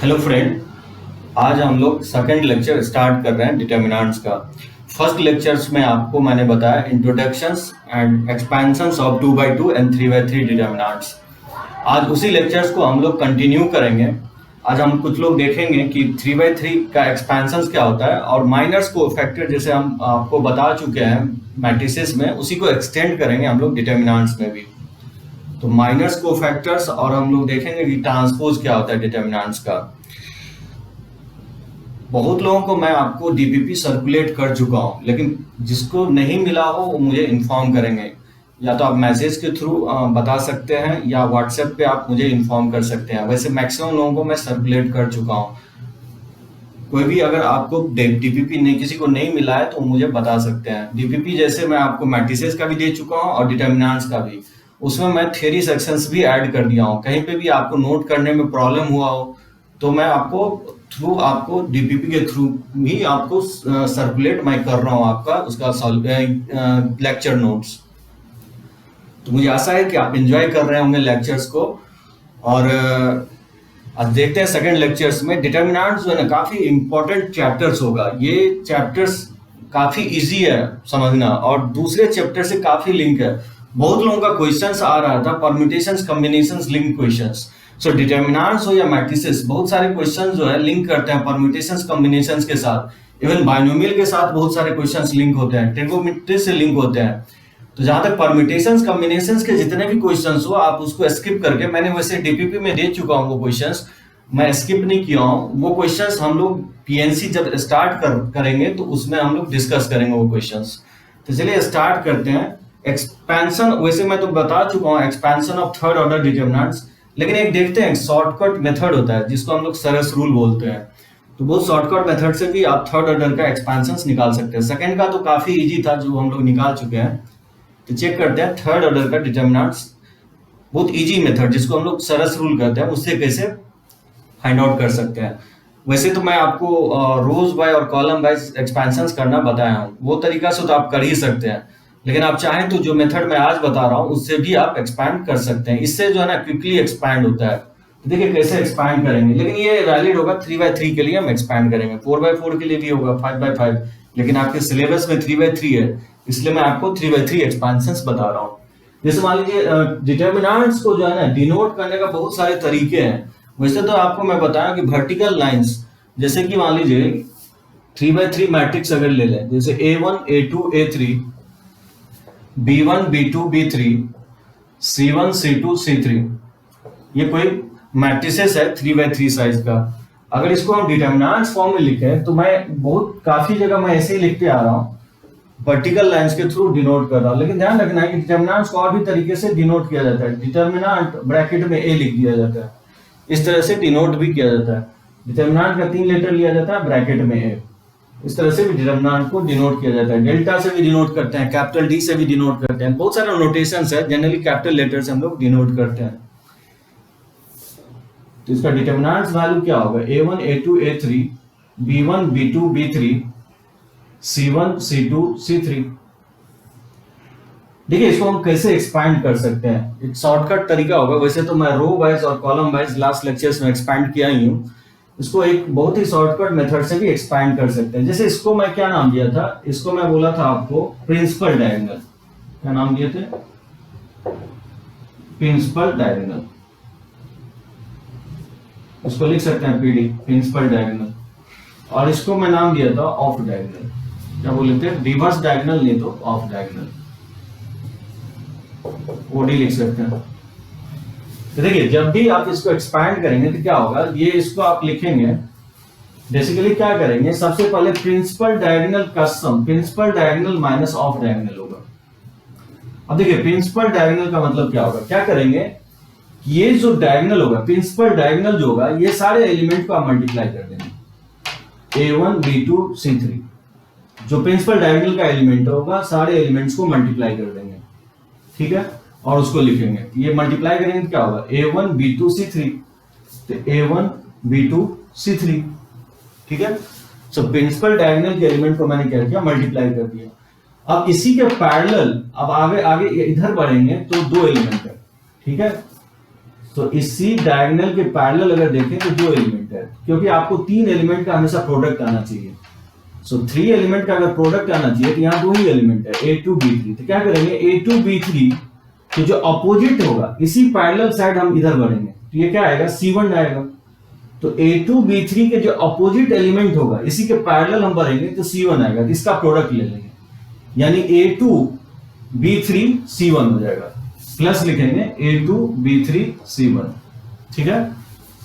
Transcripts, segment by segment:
Hello friend, आज हम लोग सेकंड लेक्चर स्टार्ट कर रहे हैं डिटर्मिनेंट्स का। फर्स्ट लेक्चर्स में आपको मैंने बताया introductions and expansions of 2x2 and 3x3 determinants. आज उसी लेक्चर्स को हम लोग कंटिन्यू करेंगे। आज हम कुछ लोग देखेंगे कि 3x3 का एक्सपेंशंस क्या होता है और माइनर्स को फैक्टर जैसे हम आपको बता चुके हैं मैट्रिसेस में, उसी को एक्सटेंड करेंगे हम लोग डिटर्मिनेंट्स में भी। तो माइनर्स को फैक्टर्स और हम लोग देखेंगे कि ट्रांसपोज क्या होता है डिटर्मिनेंट्स का। बहुत लोगों को मैं आपको डीपीपी सर्कुलेट कर चुका हूं, लेकिन जिसको नहीं मिला हो वो मुझे इन्फॉर्म करेंगे। या तो आप मैसेज के थ्रू बता सकते हैं या व्हाट्सएप पे आप मुझे इन्फॉर्म कर सकते हैं। वैसे मैक्सिमम लोगों को मैं सर्कुलेट कर चुका हूं। कोई भी अगर आपको डीपीपी नहीं, किसी को नहीं मिला है तो मुझे बता सकते हैं। डीपीपी जैसे मैं आपको मैट्रिसेस का भी दे चुका हूं और डिटर्मिनेंट्स का भी, उसमें मैं थ्योरी सेक्शंस भी ऐड कर दिया हूं। कहीं पे भी आपको नोट करने में प्रॉब्लम हुआ हो तो मैं आपको डीपीपी के थ्रू भी आपको सर्कुलेट मैं कर रहा हूं आपका उसका लेक्चर नोट्स। तो मुझे आशा है कि आप एंजॉय कर रहे होंगे लेक्चर्स को। और आज देखते हैं सेकंड लेक्चर्स में डिटर्मिनेंट्स जो है ना, काफी इंपॉर्टेंट चैप्टर्स होगा। ये चैप्टर्स काफी इजी है समझना और दूसरे चैप्टर से काफी लिंक है। बहुत लोगों का क्वेश्चंस आ रहा था परम्यूटेशंस, कॉम्बिनेशंस, लिंक क्वेश्चंस। सो डिटर्मिनेंट्स हो या मैट्रिसेस, बहुत सारे क्वेश्चन जो है लिंक करते हैं परम्यूटेशंस, कॉम्बिनेशंस के साथ। इवन बाइनोमियल के साथ बहुत सारे क्वेश्चंस लिंक होते हैं, ट्रिगोनोमेट्री से लिंक होते हैं। तो जहां तक परम्यूटेशंस, कॉम्बिनेशंस के जितने भी क्वेश्चंस हो आप उसको स्किप करके, मैंने वैसे डीपीपी में दे चुका हूं वो क्वेश्चंस, मैं स्किप नहीं किया हूं। वो क्वेश्चंस हम लोग पीएनसी जब स्टार्ट करेंगे तो उसमें हम लोग डिस्कस करेंगे वो क्वेश्चंस। तो चलिए स्टार्ट करते हैं। एक्सपेंशन वैसे मैं तो बता चुका हूं, expansion of third order determinants. लेकिन एक देखते हैं, शॉर्टकट मेथड होता है जिसको हम लोग सरस रूल बोलते हैं। तो बहुत शॉर्टकट मेथड से भी आप थर्ड ऑर्डर का एक्सपेंशन निकाल सकते हैं। सेकंड का तो काफी इजी था जो हम लोग निकाल चुके हैं। तो चेक करते हैं थर्ड ऑर्डर का डिटर्मिनेंट्स, बहुत इजी मेथड जिसको हम लोग सरस रूल कहते हैं, उससे कैसे फाइंड आउट कर सकते हैं। वैसे तो मैं आपको रोज बाय और कॉलम वाइज एक्सपेंशंस करना बताया हूँ, वो तरीका से तो आप कर ही सकते हैं। लेकिन आप चाहें तो जो मेथड मैं आज बता रहा हूँ उससे भी आप एक्सपैंड कर सकते हैं। इससे जो है ना क्विकली एक्सपैंड होता है। तो देखिए कैसे एक्सपैंड करेंगे, लेकिन ये वैलिड होगा 3x3 के लिए हम एक्सपैंड करेंगे, 4x4 के लिए भी होगा, 5x5। लेकिन आपके सिलेबस में 3x3 है, इसलिए मैं आपको 3x3 एक्सपेंशंस बता रहा हूँ। जैसे मान लीजिए डिटर्मिनेंट्स को जो है ना डिनोट करने का बहुत सारे तरीके हैं। वैसे तो आपको मैं बताया कि वर्टिकल लाइंस, जैसे कि मान लीजिए 3x3 मैट्रिक्स अगर ले लें, जैसे A1 A2 A3, B1 B2 B3, C1 C2 C3, ये कोई मैट्रिसेस है 3x3 साइज का। अगर इसको हम डिटर्मिनेंट्स फॉर्म में लिखें तो मैं काफी जगह मैं ऐसे ही लिखते आ रहा हूँ, वर्टिकल लाइंस के थ्रू डिनोट कर रहा हूँ। लेकिन ध्यान रखना है कि डिटर्मिनेंट्स को और भी तरीके से डिनोट किया जाता है। डिटर्मिनेंट ब्रैकेट में A लिख दिया जाता है, इस तरह से डिनोट भी किया जाता है। डिटर्मिनेंट का 3 लेटर लिया जाता है, ब्रैकेट में A, इस तरह से भी डिटर्मिनेंट को डिनोट किया जाता है। डेल्टा से भी डिनोट करते हैं, कैपिटल डी से भी डिनोट करते हैं, बहुत सारे नोटेशंस है। जनरली कैपिटल लेटर से हम लोग डिनोट करते हैं। तो इसका डिटर्मिनेंट्स वैल्यू क्या होगा, A1 A2 A3, B1 B2 B3, C1 C2 C3। देखिए इसको हम कैसे एक्सपैंड कर सकते हैं, एक शॉर्टकट तरीका होगा। वैसे तो मैं रो वाइज और कॉलम वाइज लास्ट लेक्चर्स में एक्सपैंड किया ही हूं, इसको एक बहुत ही शॉर्टकट मेथड से भी एक्सपैंड कर सकते हैं। जैसे इसको मैं क्या नाम दिया था, इसको मैं बोला था आपको प्रिंसिपल डायगोनल। क्या नाम दिए थे, प्रिंसिपल डायगोनल। इसको लिख सकते हैं पीडी, प्रिंसिपल डायगोनल। और इसको मैं नाम दिया था ऑफ डायगोनल। क्या बोले थे, रिवर्स डायगोनल नहीं तो ऑफ डायगोनल, ओडी लिख सकते हैं। तो देखिए जब भी आप इसको एक्सपैंड करेंगे तो क्या होगा, ये इसको आप लिखेंगे, बेसिकली क्या करेंगे, सबसे पहले प्रिंसिपल डायगोनल का sum, principal diagonal minus of diagonal होगा। अब देखिए प्रिंसिपल डायगोनल का मतलब क्या होगा, क्या करेंगे, ये जो डायगोनल होगा, प्रिंसिपल डायगोनल जो होगा, ये सारे एलिमेंट को आप मल्टीप्लाई कर देंगे, A1 B2 C3। जो प्रिंसिपल डायगोनल का एलिमेंट होगा सारे एलिमेंट्स को मल्टीप्लाई कर देंगे, ठीक है, और उसको लिखेंगे। ये मल्टीप्लाई करेंगे तो क्या होगा, A1 B2 C3, तो A1 B2 C3, ठीक है। सो प्रिंसिपल डायगोनल के एलिमेंट को मैंने क्या किया, मल्टीप्लाई कर दिया। अब इसी के पैरेलल अब आगे आगे इधर बढ़ेंगे तो 2 एलिमेंट है, ठीक है। तो इसी डायगोनल के पैरेलल अगर देखें तो 2 एलिमेंट है, क्योंकि आपको 3 एलिमेंट का हमेशा प्रोडक्ट आना चाहिए। सो 3 एलिमेंट का अगर प्रोडक्ट आना चाहिए तो यहाँ 2 ही एलिमेंट है A2 B3। तो क्या करेंगे, A2 B3 तो जो अपोजिट होगा इसी पैरेलल साइड हम इधर बढ़ेंगे तो ये क्या आएगा, C1 आएगा। तो A2 B3 के जो अपोजिट एलिमेंट होगा इसी के पैरेलल हम बढ़ेंगे तो C1 आएगा, तो इसका प्रोडक्ट ले लेंगे, यानी A2 B3 C1 हो जाएगा। प्लस लिखेंगे A2 B3 C1, ठीक है।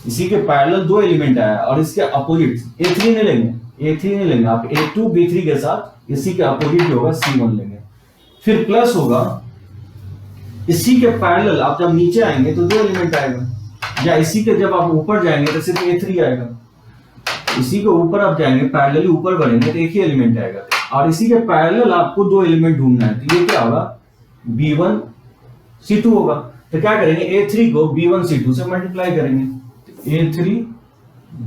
इसी के पैरेलल 2 एलिमेंट आया और इसके अपोजिट A3 नहीं लेंगे, A3 नहीं लेंगे आप, A2 B3 के साथ इसी के अपोजिट होगा C1 लेंगे। फिर प्लस होगा इसी के पैरेलल आप जब नीचे आएंगे तो 2 एलिमेंट आएगा, या इसी के जब आप ऊपर जाएंगे तो सिर्फ A3 आएगा। इसी के ऊपर आप जाएंगे पैरेलली ऊपर बढ़ेंगे तो एक ही एलिमेंट आएगा, और इसी के पैरेलल आपको 2 एलिमेंट ढूंढना है। तो ये क्या होगा, B1 C2 होगा। तो क्या करेंगे, A3 को B1 C2 से मल्टीप्लाई करेंगे, तो A3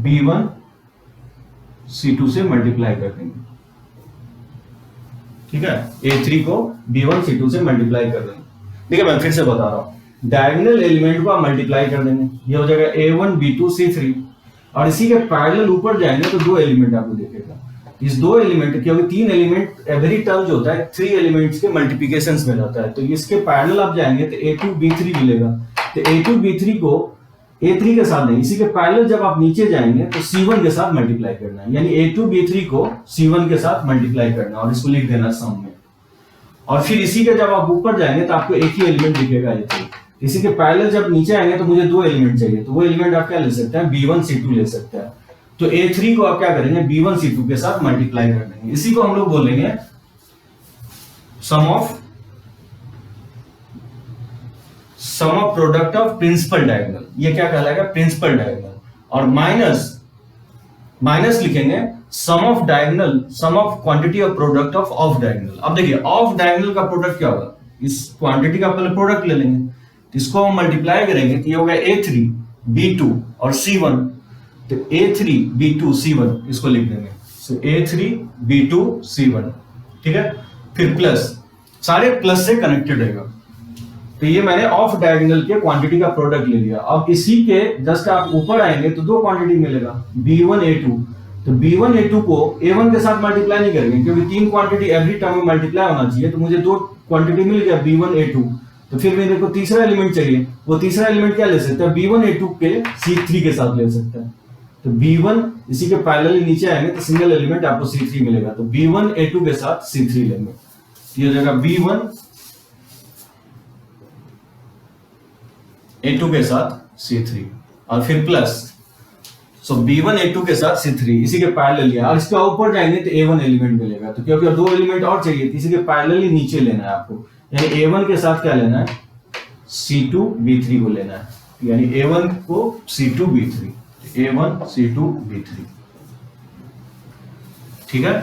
B1 C2 से मल्टीप्लाई कर देंगे, ठीक है। A3 को B1 C2 से मल्टीप्लाई कर देंगे। देखिए मैं फिर से बता रहा हूं, डायगोनल एलिमेंट को आप मल्टीप्लाई कर देंगे, ये हो जाएगा A1 B2 C3, और इसी के पैरेलल ऊपर जाएंगे तो 2 एलिमेंट आपको दिखेगा। इस 2 एलिमेंट, क्योंकि 3 एलिमेंट एवरी टर्म जो होता है 3 एलिमेंट्स के मल्टीप्लिकेशंस में रहता है, तो इसके पैरेलल आप जाएंगे तो A2 B3 मिलेगा। तो A2 B3 को A3 के साथ नहीं, इसी के पैरेलल जब आप नीचे जाएंगे तो C1 के साथ मल्टीप्लाई करना है, यानी A2 B3 को C1 के साथ मल्टीप्लाई करना और इसको लिख देना सम में। और फिर इसी के जब आप ऊपर जाएंगे तो आपको एक ही एलिमेंट दिखेगा A3। इसी के पैरेलल जब नीचे आएंगे तो मुझे 2 एलिमेंट चाहिए, तो वो एलिमेंट आप क्या ले सकते हैं, B1 C2 ले सकते हैं। तो A3 को आप क्या करेंगे, B1 C2 के साथ मल्टीप्लाई कर देंगे। इसी को हम लोग बोलेंगे sum of product of principal diagonal. ये क्या कहलाएगा, प्रिंसिपल डायगोनल। और माइनस लिखेंगे sum of diagonal, sum of quantity of product of diagonal. अब देखिए ऑफ डायगोनल का प्रोडक्ट क्या होगा, इस क्वांटिटी का पहले प्रोडक्ट ले लेंगे, इसको हम मल्टीप्लाई करेंगे तो ये होगा A3 B2 और C1। तो A3 B2 C1 इसको लिख देंगे, so A3 B2 C1, ठीक है। फिर प्लस, सारे प्लस से कनेक्टेड रहेगा। तो ये मैंने ऑफ डायगोनल के क्वांटिटी का प्रोडक्ट ले लिया। अब इसी के जस्ट आप ऊपर आएंगे तो 2 क्वांटिटी मिलेगा, B1 A2। तो B1 A2 को A1 के साथ मल्टीप्लाई नहीं करेंगे, क्योंकि 3 क्वांटिटी एवरी टर्म में मल्टीप्लाई होना चाहिए, तो मुझे 2 क्वांटिटी मिल गया B1 A2। तो फिर मेरे को तीसरा एलिमेंट चाहिए, वो तीसरा एलिमेंट क्या ले सकते हैं, B1 A2 के C3 के साथ ले सकते हैं। तो B1 इसी के पैरेलल नीचे आएंगे तो सिंगल एलिमेंट आपको C3 मिलेगा, तो B1 A2 के साथ C3 लेंगे, ये हो जाएगा B1 A2 के साथ C3 और फिर प्लस, सो B1 A2 के साथ C3 इसी के पैरेलल लिया, और इसके ऊपर जाएंगे तो A1 एलिमेंट मिलेगा। तो क्योंकि 2 एलिमेंट और चाहिए, इसी के पैरेलल ही नीचे लेना है आपको, यानी A1 के साथ क्या लेना है, C2 B3 को लेना है, यानी A1 को C2 B3, A1 C2 B3, ठीक है।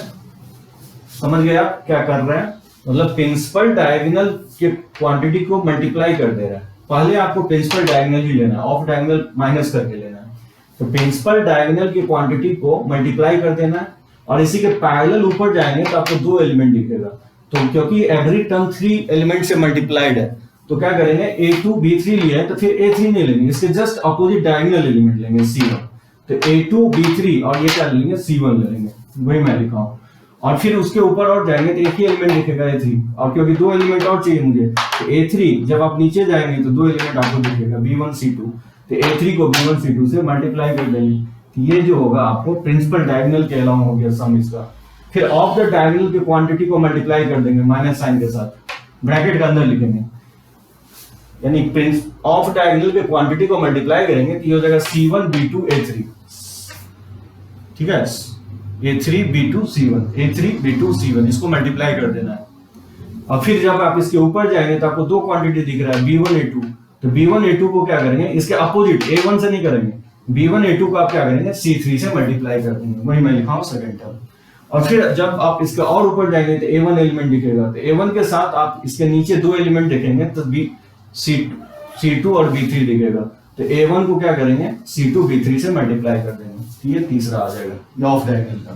समझ गए आप क्या कर रहे हैं, मतलब प्रिंसिपल डायगोनल के क्वांटिटी को मल्टीप्लाई कर दे रहा है। पहले आपको प्रिंसिपल डायगोनल ही लेना है, ऑफ डायगोनल माइनस करके लेना है। तो प्रिंसिपल डायगोनल की क्वांटिटी को मल्टीप्लाई कर देना है, और इसी के पैरेलल ऊपर जाएंगे तो आपको 2 एलिमेंट दिखेगा। तो क्योंकि एवरी टर्म 3 एलिमेंट से मल्टीप्लाइड है, तो क्या करेंगे, A2 B3 लिया है तो फिर A3 नहीं लेंगे, इसके जस्ट अपोजिट डायगोनल एलिमेंट लेंगे C1। तो A2 B3 और ये क्या लेंगे, C1 ले लेंगे, वही मैं लिखा हूं। और फिर उसके ऊपर और जाएंगे तो एक ही एलिमेंट दिखेगा A3, और क्योंकि 2 एलिमेंट और चाहिए मुझे, तो A3 जब आप नीचे जाएंगे तो 2 एलिमेंट आपको दिखेगा B1 C2। तो A3 को B1 C2 से मल्टीप्लाई कर देंगे, तो ये जो होगा आपको प्रिंसिपल डायगोनल के अलावा हो गया सम इसका। फिर ऑफ द डायगोनल की क्वांटिटी को मल्टीप्लाई कर देंगे माइनस साइन के साथ, ब्रैकेट के अंदर लिखेंगे, यानी ऑफ डायगोनल के क्वांटिटी को मल्टीप्लाई करेंगे तो ये हो जाएगा C1 B2 A3, ठीक है। A3 B2 C1, A3 B2 C1 इसको मल्टीप्लाई कर देना है। और फिर जब आप इसके ऊपर जाएंगे तो आपको 2 क्वांटिटी दिख रहा है B1 A2। तो B1 A2 को क्या करेंगे, इसके अपोजिट A1 से नहीं करेंगे, B1 A2 को आप क्या करेंगे, C3 से मल्टीप्लाई कर देंगे, वही मैं लिखा हूं सेकंड टर्म। और फिर जब आप इसके और ऊपर जाएंगे तो A1 एलिमेंट दिखेगा, तो A1 के साथ आप इसके नीचे 2 एलिमेंट देखेंगे तो C2 और B3 दिखेगा। तो A1 को क्या करेंगे, C2 B3 से मल्टीप्लाई कर देंगे, तो ये तीसरा आ जाएगा ऑफ डायगोनल का।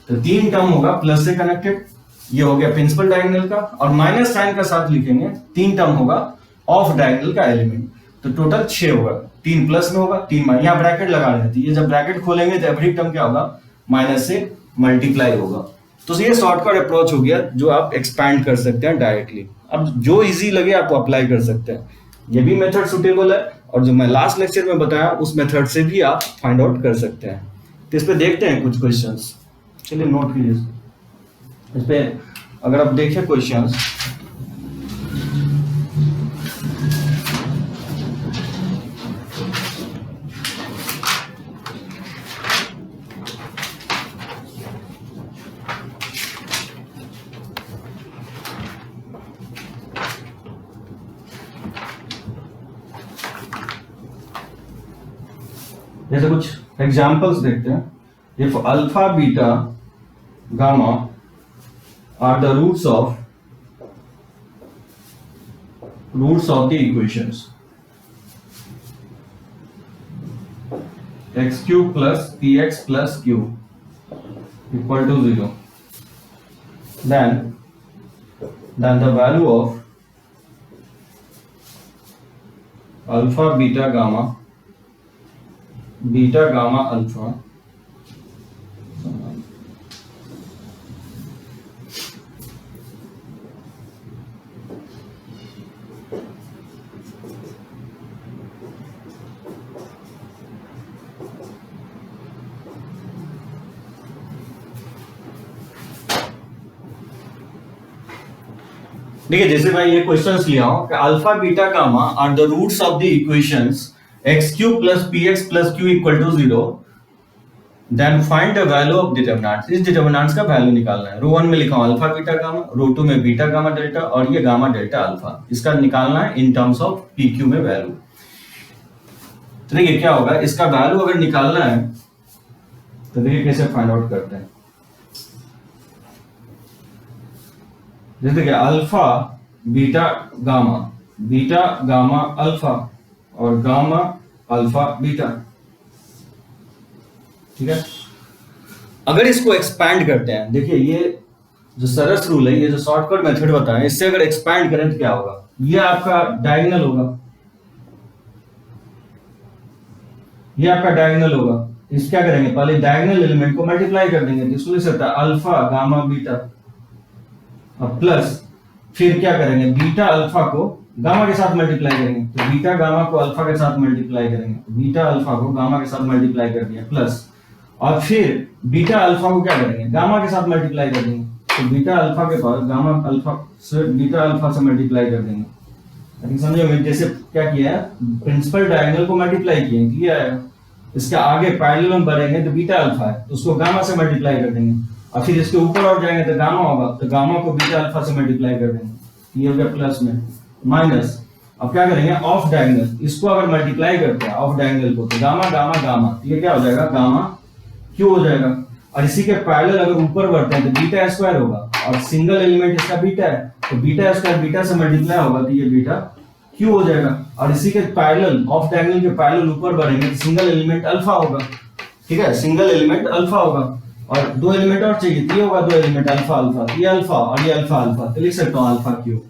तो 3 टर्म होगा प्लस से कनेक्टेड, ये हो गया प्रिंसिपल डायगोनल का, और माइनस साइन का साथ लिखेंगे 3 टर्म होगा ऑफ डायगोनल का एलिमेंट। तो टोटल 6 होगा, 3 प्लस में होगा 3 माइनस, यहाँ ब्रैकेट लगा रहे थे, ये जब ब्रैकेट खोलेंगे तो एवरी टर्म क्या होगा, माइनस से मल्टीप्लाई होगा। तो ये शॉर्टकट अप्रोच हो गया जो आप एक्सपैंड कर सकते हैं डायरेक्टली। अब जो इजी लगे आप अप्लाई कर सकते हैं, ये भी मेथड सुटेबल है, और जो मैं लास्ट लेक्चर में बताया उस मेथड से भी आप फाइंड आउट कर सकते हैं। तो इस पे देखते हैं कुछ क्वेश्चंस, चलिए नोट कीजिए इस पे। अगर आप देखें क्वेश्चंस, जैसे कुछ एग्जांपल्स देखते हैं। If alpha beta gamma are the roots of the equations x cube plus p x plus q equal to 0, then the value of alpha beta gamma alpha देखिए, जैसे मैं ये क्वेश्चंस लिया हूं कि alpha beta gamma are the roots of the equations x cube plus p x plus q equal to 0, then find the value of determinants. इस determinants का value निकालना है। रो 1 में लिखा हूं अल्फा बीटा गामा, रो 2 में बीटा गामा डेल्टा, और ये गामा डेल्टा अल्फा, इसका निकालना है in terms of P Q में वैल्यू। तो देखिए क्या होगा, इसका वैल्यू अगर निकालना है तो देखिए कैसे फाइंड आउट करते हैं। जैसे देखिए अल्फा बीटा गामा अल्फा और गामा अल्फा बीटा, ठीक है। अगर इसको एक्सपैंड करते हैं, देखिए ये जो सरस रूल है, ये जो शॉर्टकट मेथड बताया, इससे अगर एक्सपैंड करें तो क्या होगा, ये आपका डायगोनल होगा, ये आपका डायगोनल होगा। इस क्या करेंगे, पहले डायगोनल एलिमेंट को मल्टीप्लाई कर देंगे, तो इसको लिख सकता है अल्फा गामा बीटा, अब प्लस फिर क्या करेंगे, बीटा अल्फा को गामा के साथ मल्टीप्लाई करेंगे, तो बीटा गामा को अल्फा के साथ मल्टीप्लाई करेंगे, तो बीटा अल्फा को गामा के साथ मल्टीप्लाई कर दिया प्लस, और फिर बीटा अल्फा को क्या करेंगे, गामा के साथ मल्टीप्लाई कर देंगे, तो बीटा अल्फा के पास गामा अल्फा से बीटा अल्फा से मल्टीप्लाई कर देंगे। लेकिन समझो जैसे क्या किया है, प्रिंसिपल डायगोनल को मल्टीप्लाई किए, किया है, इसके आगे पैरेलल में बढ़ेंगे तो बीटा अल्फा है, तो उसको गामा से मल्टीप्लाई कर देंगे, और फिर इसके ऊपर और जाएंगे तो गामा होगा, तो गामा को बीटा अल्फा से मल्टीप्लाई कर देंगे, ये हो गया प्लस में माइनस। अब क्या करेंगे, ऑफ डायगोनल, इसको अगर मल्टीप्लाई करते हैं ऑफ डायगोनल को, तो गामा गामा गामा, तो ये क्या हो जाएगा, गामा क्यू हो जाएगा, और इसी के पैरेलल अगर ऊपर बढ़ते हैं तो बीटा स्क्वायर होगा, और सिंगल एलिमेंट इसका बीटा है, तो बीटा स्क्वायर बीटा से मल्टीप्लाई होगा, तो ये बीटा क्यू हो जाएगा, और इसी के पैरेलल ऑफ डायगोनल के पैरेलल ऊपर बढ़ेंगे तो सिंगल एलिमेंट अल्फा होगा, ठीक है, सिंगल एलिमेंट अल्फा होगा, और दो एलिमेंट और चाहिए, तो ये होगा दो एलिमेंट अल्फा अल्फा, ये अल्फा और ये अल्फा अल्फा, तो लिख सकता हूं अल्फा क्यू।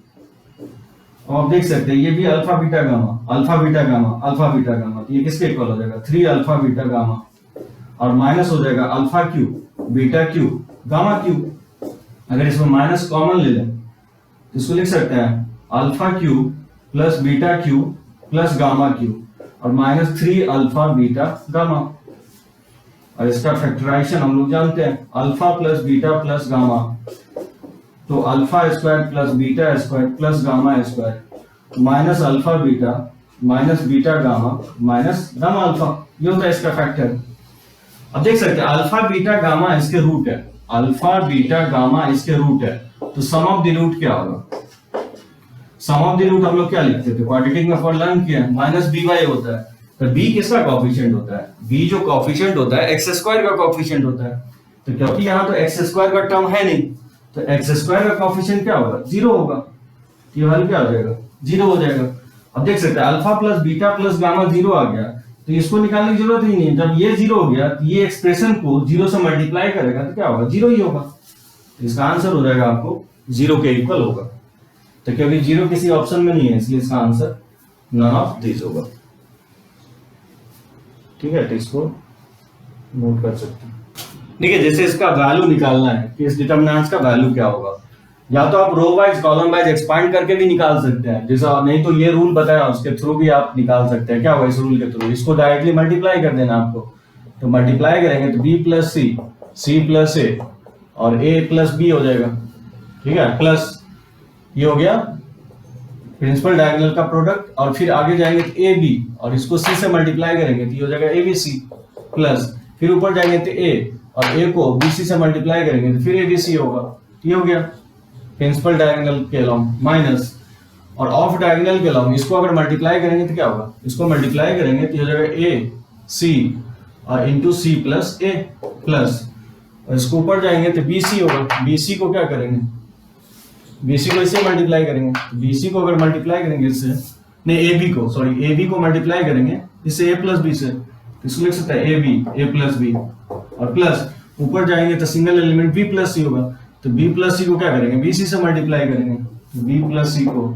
और आप देख सकते हैं ये भी alpha beta gamma alpha beta gamma alpha beta gamma, तो ये किसके इक्वल हो जाएगा, 3 अल्फा बीटा गामा, और माइनस हो जाएगा alpha Q beta Q gamma Q. अगर इसमें माइनस कॉमन ले लें तो इसको लिख सकते हैं alpha cube plus beta cube plus gamma cube, और माइनस 3 अल्फा बीटा गामा, और इसका फैक्टराइजेशन हम लोग जानते हैं, alpha plus beta plus gamma, तो alpha square plus beta square plus gamma square minus alpha beta minus beta gamma minus gamma alpha, ये होता है इसका फैक्टर। अब देख सकते हैं अल्फा बीटा गामा इसके रूट है, अल्फा बीटा गामा इसके रूट है, तो सम ऑफ द रूट क्या होगा, सम ऑफ द रूट हम लोग क्या लिखते थे, क्वाड्रेटिक में फॉर लर्न किया, माइनस बी वाई होता है, तो b किसका कोएफिशिएंट होता है, b जो कोएफिशिएंट होता है x स्क्वायर का कोएफिशिएंट होता है, तो क्योंकि यहाँ तो x स्क्वायर का टर्म है नहीं, तो x स्क्वायर का कोएफिशिएंट क्या होगा, 0 होगा, ये वैल्यू क्या हो जाएगा, 0 हो जाएगा। अब देख सकते हैं alpha plus beta plus gamma 0 आ गया, तो इसको निकालने की जरूरत ही नहीं है, जब ये 0 हो गया तो ये एक्सप्रेशन को 0 से मल्टीप्लाई करेगा तो क्या होगा, 0 ही होगा, तो इसका आंसर हो जाएगा आपको 0 के इक्वल होगा। तो क्योंकि 0 किसी ऑप्शन में नहीं है इसलिए इसका आंसर नन ऑफ दिस होगा। ठीक है, तो इसको नोट कर सकते हैं। देखिए, जैसे इसका वैल्यू निकालना है कि इस डिटरमिनेंट्स का वैल्यू क्या होगा, या तो आप row wise column wise expand करके भी निकाल सकते हैं, जैसा नहीं तो ये रूल बताया उसके थ्रू भी आप निकाल सकते हैं। क्या होगा इस रूल के थ्रू, इसको डायरेक्टली मल्टीप्लाई कर देना आपको, तो मल्टीप्लाई करेंगे तो b प्लस सी प्लस ए और a प्लस बी हो जाएगा। ठीक है, प्लस ये हो गया प्रिंसिपल डायगोनल का प्रोडक्ट, और फिर आगे जाएंगे तो ए बी और इसको सी से मल्टीप्लाई करेंगे तो ये हो जाएगा ए बी सी, प्लस फिर ऊपर जाएंगे तो ए और ए को बी सी से मल्टीप्लाई करेंगे तो फिर ए बी सी होगा। ये हो गया प्रिंसिपल डायगोनल के अलोंग, माइनस और ऑफ डायगोनल के अलोंग इसको अगर मल्टीप्लाई करेंगे तो क्या होगा, इसको मल्टीप्लाई करेंगे तो हो जाएगा ए सी और इंटू सी प्लस ए, प्लस और इसको ऊपर जाएंगे तो बी सी होगा। बी सी को क्या करेंगे, बीसी को इससे मल्टीप्लाई करेंगे, बीसी को अगर मल्टीप्लाई करेंगे इससे, नहीं एबी को, सॉरी एबी को मल्टीप्लाई करेंगे इससे ए प्लस बी से, तो इसको लिख सकते हैं A B A plus B, और प्लस ऊपर जाएंगे तो single element B plus C होगा, तो बी प्लस सी को क्या करेंगे, बीसी से मल्टीप्लाई करेंगे, बी प्लस सी को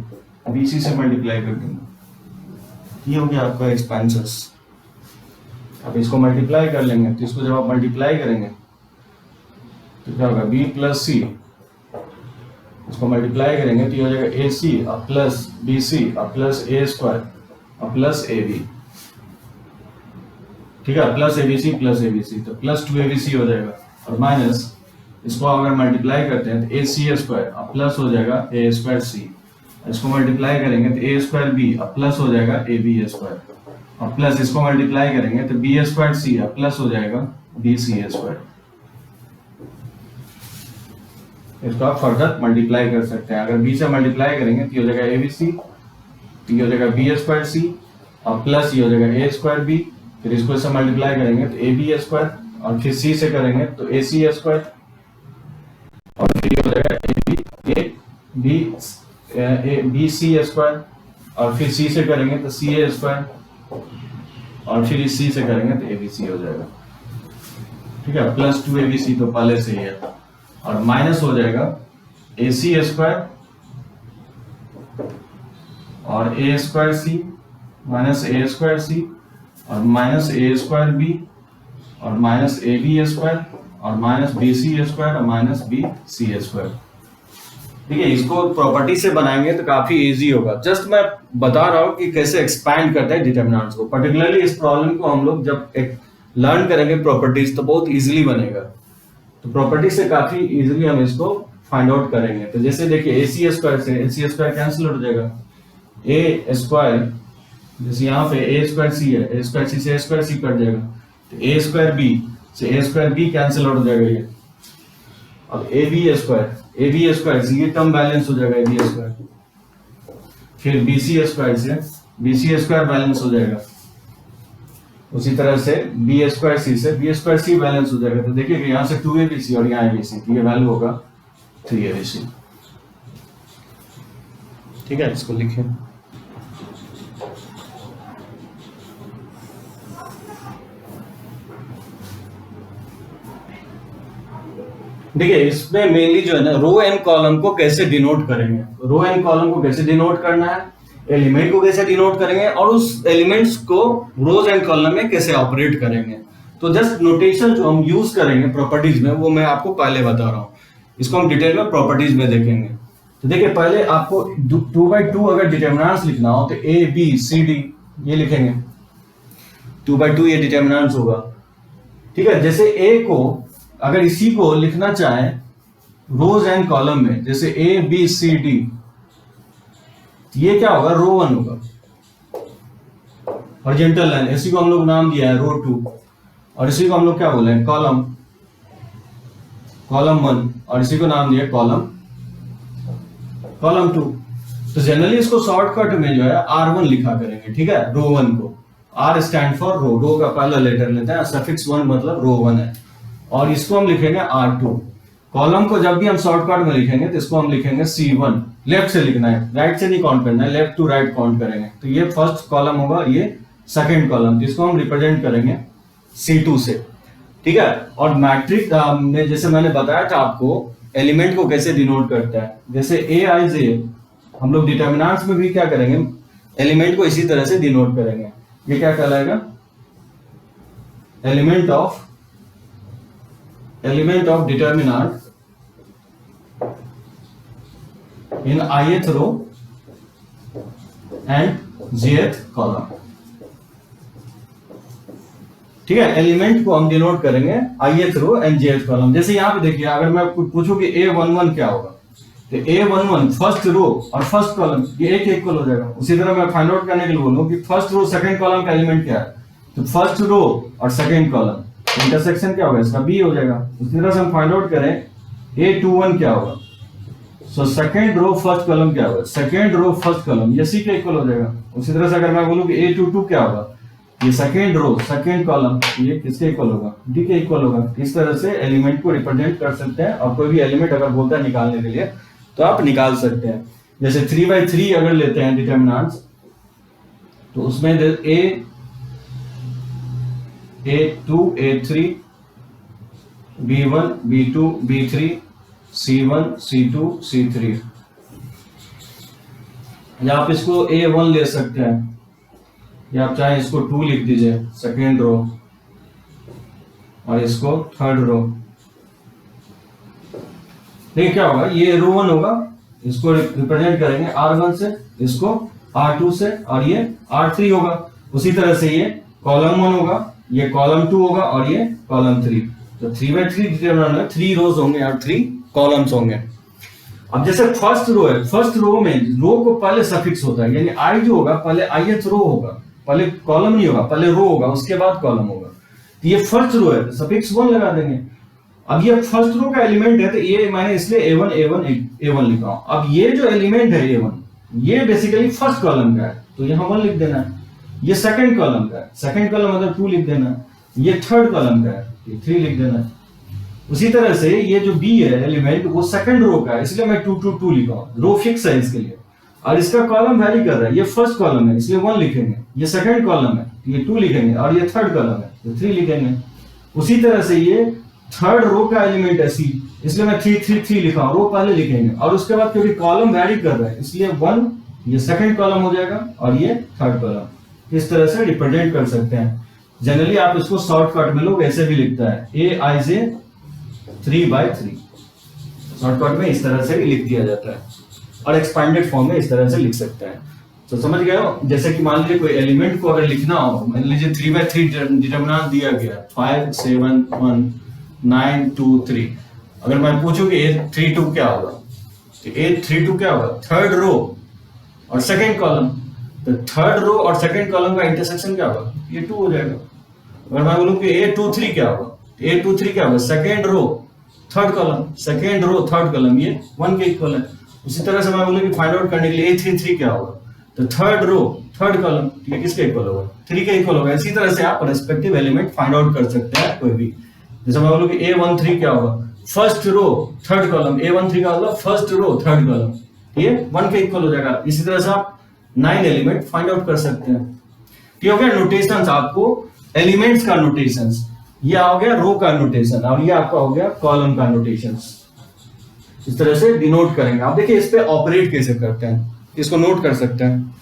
बीसी से मल्टीप्लाई कर देंगे। ये हो गया आपका एक्सपेंसेस। अब इसको मल्टीप्लाई कर लेंगे, तो इसको जब आप मल्टीप्लाई करेंगे तो क्या होगा, बी प्लस सी, इसको मल्टीप्लाई करेंगे तो ये हो जाएगा A C plus B C plus A square plus A B. ठीक है, plus A B C plus A B C, तो प्लस 2abc हो जाएगा, और माइनस इसको अगर मल्टीप्लाई करते हैं तो ए सी स्क्वायर प्लस हो जाएगा ए स्क्वायर सी, इसको मल्टीप्लाई करेंगे तो ए स्क्वायर बी प्लस हो जाएगा ए बी स्क्वायर, और प्लस इसको मल्टीप्लाई करेंगे तो बी स्क्वायर सी प्लस हो जाएगा बी सी स्क्वायर। इसको आप फर्दर मल्टीप्लाई कर सकते हैं, अगर बी से मल्टीप्लाई करेंगे तो ये हो जाएगा ए बी सी, ये हो जाएगा बी स्क्वायर सी और प्लस ये हो जाएगा ए स्क्वायर बी, फिर इसको इससे मल्टीप्लाई करेंगे तो ए बी स्क्वायर, और फिर सी से करेंगे तो ए सी स्क्वायर, और फिर ये हो जाएगा ए बी सी स्क्वायर, और फिर सी से करेंगे तो सी ए स्क्वायर, और फिर इस सी से करेंगे तो ए बी सी हो जाएगा। ठीक है, प्लस 2abc तो पहले से ही है, और माइनस हो जाएगा ए सी स्क्वायर और ए स्क्वायर सी माइनस ए स्क्वायर सी और माइनस ए स्क्वायर बी और माइनस ए बी स्क्वायर और माइनस बी सी स्क्वायर और माइनस बी सी स्क्वायर। ठीक है, इसको प्रॉपर्टी से बनाएंगे तो काफी इजी होगा। जस्ट मैं बता रहा हूं कि कैसे एक्सपैंड करते हैं डिटरमिनेंट्स को। पर्टिकुलरली इस प्रॉब्लम को हम लोग जब लर्न करेंगे प्रॉपर्टीज तो बहुत इजीली बनेगा, तो प्रॉपर्टी से काफी इजीली हम इसको फाइंड आउट करेंगे। तो जैसे देखिए ए सी स्क्वायर से ए सी स्क्वायर कैंसिल हो जाएगा, ए स्क्वायर जैसे यहाँ पे ए स्क्वायर सी है, ए स्क्वायर सी से ए स्क्वायर सी कट जाएगा, तो ए स्क्वायर बी से ए स्क्वायर बी कैंसिल हो जाएगा ये, अब ए बी स्क्वायर से ये टर्म बैलेंस हो जाएगा ए बी स्क्वायर, फिर बी सी स्क्वायर से बी सी स्क्वायर बैलेंस हो जाएगा, उसी तरह से बी स्क्वायर सी से बी स्क्वायर सी बैलेंस हो जाएगा। तो देखिए यहाँ से 2abc और यहाँ abc, तो ये वैल्यू होगा 3abc। ठीक है, इसको लिखें। देखिए इसमें मेनली जो है ना रो एंड कॉलम को कैसे डिनोट करेंगे, रो एंड कॉलम को कैसे डिनोट करना है, एलिमेंट को कैसे डिनोट करेंगे, और उस एलिमेंट्स को रोज एंड कॉलम में कैसे ऑपरेट करेंगे। तो जस्ट नोटेशन जो हम यूज करेंगे प्रॉपर्टीज में वो मैं आपको पहले बता रहा हूँ, इसको हम डिटेल में प्रॉपर्टीज में देखेंगे। तो देखिए पहले आपको 2/2 अगर डिटरमिनेंट्स लिखना हो तो ए बी सी डी ये लिखेंगे, 2/2 ये डिटरमिनेंट्स होगा। ठीक है, जैसे ए को अगर इसी को लिखना चाहे रोज एंड कॉलम में, जैसे ए बी सी डी, ये क्या होगा, रो 1 होगा हॉरिजॉन्टल लाइन, इसी को हम लोग नाम दिया है रो 2, और इसी को हम लोग क्या बोले हैं, कॉलम 1, और इसी को नाम दिया कॉलम 2। तो जनरली इसको शॉर्टकट में जो है R1 लिखा करेंगे। ठीक है, रो 1 को R स्टैंड फॉर रो का पहला लेटर लेते हैं, सफिक्स 1 मतलब रो 1 है, और इसको हम लिखेंगे R2। कॉलम को जब भी हम शॉर्टकट में लिखेंगे तो इसको हम लिखेंगे C1, लेफ्ट से लिखना है, राइट से नहीं काउंट करना है, लेफ्ट टू राइट काउंट करेंगे। तो ये फर्स्ट कॉलम होगा, ये सेकंड कॉलम, जिसको हम रिप्रेजेंट करेंगे C2 से। ठीक है, और मैट्रिक्स में जैसे मैंने बताया था आपको एलिमेंट को कैसे डिनोट करता है, जैसे A I J हम लोग डिटरमिनेंट्स में भी क्या करेंगे, एलिमेंट को इसी तरह से डिनोट करेंगे। ये क्या कहलाएगा? Element of determinant in ith row and jth column. ठीक है, एलिमेंट को हम डिनोट करेंगे ith row and jth column. जैसे यहां पे देखिए, अगर मैं पूछूं कि a11 क्या होगा, तो a11 फर्स्ट रो और फर्स्ट कॉलम ये एक इक्वल हो जाएगा। उसी तरह मैं फाइंड आउट करने के लिए बोलूं कि फर्स्ट रो सेकंड कॉलम का एलिमेंट क्या है, तो फर्स्ट रो और सेकंड कॉलम इंटरसेक्शन क्या होगा, इसका b हो जाएगा। उसी तरह से हम फाइंड आउट करें a21 क्या होगा, so second row first column क्या होगा, सेकंड रो फर्स्ट कॉलम ये c के इक्वल हो जाएगा। उसी तरह से अगर मैं बोलूं कि a22 क्या होगा, ये सेकंड रो सेकंड कॉलम ये किसके इक्वल होगा, d के इक्वल होगा। इस तरह से एलिमेंट को रिप्रेजेंट कर सकते हैं, और कोई भी एलिमेंट अगर बोलता है निकालने के लिए तो आप निकाल सकते हैं। जैसे 3/3 अगर लेते हैं डिटर्मिनेंट्स, तो उसमें a2 a3 b1 b2 b3 c1 c2 c3, या आप इसको a1 ले सकते हैं, या आप चाहे इसको 2 लिख दीजिए सेकेंड रो, और इसको थर्ड रो। देखिए क्या होगा, ये रो 1 होगा, इसको रिप्रेजेंट करेंगे r1 से, इसको r2 से, और ये r3 होगा। उसी तरह से ये कॉलम 1 होगा, ये कॉलम 2 होगा, और ये कॉलम 3। तो 3/3 डिटरमिनेंट में 3 रोज होंगे और 3 कॉलम्स होंगे। अब जैसे फर्स्ट रो है, फर्स्ट रो में रो को पहले सफिक्स होता है, यानी i जो होगा पहले ith रो होगा, पहले कॉलम नहीं होगा, पहले रो होगा उसके बाद कॉलम होगा। तो ये फर्स्ट रो है, सफिक्स 1 लगा देंगे। अब ये फर्स्ट रो का एलिमेंट है, तो ये मैंने इसलिए a1 लिखा हूं। अब ये जो एलिमेंट है a1, ये बेसिकली फर्स्ट कॉलम का है, तो यहां 1 लिख देना है। ये सेकंड कॉलम का है, सेकंड कॉलम मतलब 2 लिख देना है। ये थर्ड कॉलम का है, ये 3 लिख देना है। उसी तरह से ये जो b है एलिमेंट, वो सेकंड रो का है, इसलिए मैं 2 2 2 लिखा हूं। रो फिक्स है इसके लिए, और इसका कॉलम वैरी कर रहा है। ये फर्स्ट कॉलम है इसलिए 1 लिखेंगे, ये सेकंड कॉलम है तो ये 2 लिखेंगे, और ये थर्ड कॉलम है तो 3 लिखेंगे। उसी तरह से ये थर्ड रो का एलिमेंट है c, इसलिए मैं 3 3 3 लिखा हूं, रो पहले लिखेंगे। और उसके बाद क्योंकि कॉलम वैरी कर रहा है इसलिए 1 ये सेकंड कॉलम हो जाएगा, और ये थर्ड कॉलम। इस तरह से रिप्रेजेंट कर सकते हैं। जनरली आप इसको शॉर्टकट में लोग ऐसे भी लिखता है aij 3/3, शॉर्टकट में इस तरह से भी लिख दिया जाता है, और एक्सपेंडेड फॉर्म में इस तरह से लिख सकते हैं। तो समझ गए हो? जैसे कि मान लीजिए कोई एलिमेंट को अगर लिखना हो, मान लीजिए 3/3 डिटरमिनेंट दिया गया 5 7 1 9 2 3। अगर मैं पूछूं कि a32 क्या होगा, तो a32 क्या होगा, थर्ड रो और सेकंड कॉलम। तो थर्ड रो और सेकंड कॉलम का इंटरसेक्शन क्या होगा, ये 2 हो जाएगा। अगर मैं बोलूं कि a23 क्या होगा, तो a23 क्या होगा, second row third column, second row third column, ये 1 के इक्वल है। उसी तरह से मैं बोलूं कि फाइंड आउट करने के लिए a33 क्या होगा, तो थर्ड रो थर्ड कॉलम, ये किसके इक्वल होगा, 3 के इक्वल होगा। इसी तरह से आप रेस्पेक्टिव एलिमेंट फाइंड आउट कर सकते हैं कोई भी। जैसे मैं बोलूं कि a13 क्या होगा, first row third column, a13 का मतलब फर्स्ट रो थर्ड कॉलम, ये 1 के इक्वल हो जाएगा। इसी तरह से आप 9 एलिमेंट फाइंड आउट कर सकते हैं। ये हो गया नोटेशंस, आपको एलिमेंट्स का नोटेशंस। ये हो गया रो का नोटेशन, और ये आपका हो गया कॉलम का नोटेशंस। इस तरह से डिनोट करेंगे। आप देखिए इस पे ऑपरेट कैसे करते हैं, इसको नोट कर सकते हैं।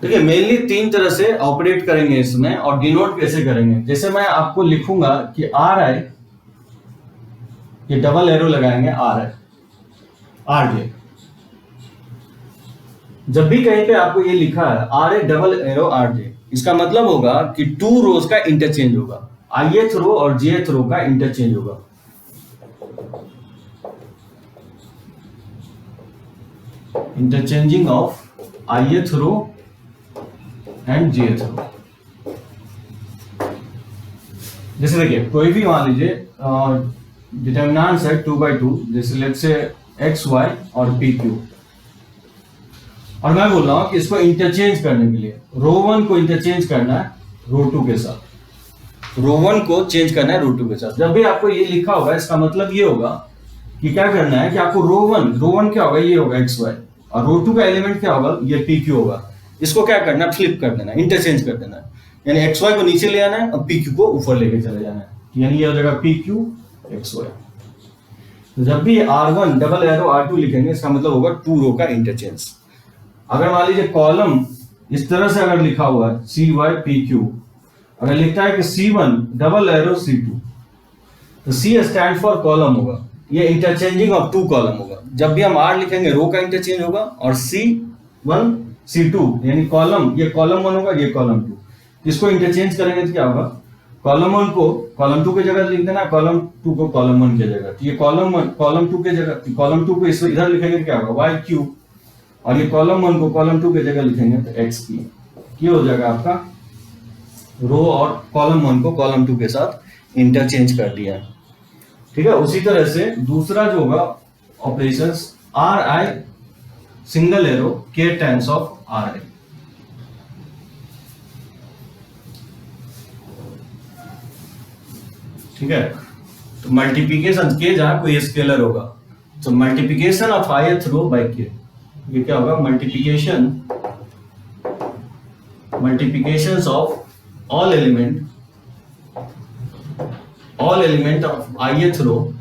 देखिए मेनली 3 तरह से ऑपरेट करेंगे इसमें, और डिनोट कैसे करेंगे। जैसे मैं आपको लिखूंगा कि RI, ये डबल एरो लगाएंगे RI RJ। जब भी कहीं पे आपको ये लिखा है RI डबल एरो RJ, इसका मतलब होगा कि 2 रोज का इंटरचेंज होगा, ith रो और jth रो का इंटरचेंज होगा। Interchanging of ith row and jth row. जैसे देखिए कोई भी मान लीजिए डिटर्मिनेंट्स है 2/2, जैसे लेट्स से xy और pq, और मैं बोल रहा हूं कि इसको इंटरचेंज करने के लिए रो 1 को इंटरचेंज करना है रो 2 के साथ, रो 1 को चेंज करना है रो 2 के साथ। जब भी आपको ये लिखा होगा इसका मतलब ये होगा कि क्या करना है कि आपको रो 1 क्या होगा, ये होगा xy, और रो 2 का एलिमेंट क्या होगा, ये pq होगा। इसको क्या करना है, फ्लिप कर देना, इंटरचेंज कर देना है, यानी xy को नीचे ले आना है और pq को ऊपर लेके चले जाना है, यानी ये हो जाएगा pq xy। तो जब भी R1 डबल एरो R2 लिखेंगे इसका मतलब होगा 2 रो का इंटरचेंज। अगर मान लीजिए कॉलम इस तरह से अगर लिखा हुआ है CYPQ, अगर लिखता है कि C1 डबल एरो C2, तो C स्टैंड फॉर कॉलम होगा, ये इंटरचेंजिंग ऑफ टू कॉलम होगा। जब भी हम R लिखेंगे रो का इंटरचेंज होगा, और C1 C2 यानी कॉलम, ये कॉलम 1 होगा, ये कॉलम 2, इसको इंटरचेंज करेंगे तो क्या होगा, कॉलम 1 को कॉलम 2 की जगह लिख देना, कॉलम 2 को कॉलम 1 की जगह। तो ये कॉलम 1 कॉलम 2 की जगह, कॉलम 2 को इस इधर लिखेंगे तो क्या होगा YQ, और ये कॉलम 1 को कॉलम 2 की जगह लिखेंगे तो XP। ये हो जाएगा आपका रो, और कॉलम 1 को कॉलम 2 के साथ इंटरचेंज कर दिया। ठीक है, उसी तरह से दूसरा जो होगा operations RI single arrow K times of RI। ठीक है, तो मल्टीप्लिकेशन के जहां कोई स्केलर होगा, तो multiplication of ith row by K, ये क्या होगा, multiplications of all element of ith row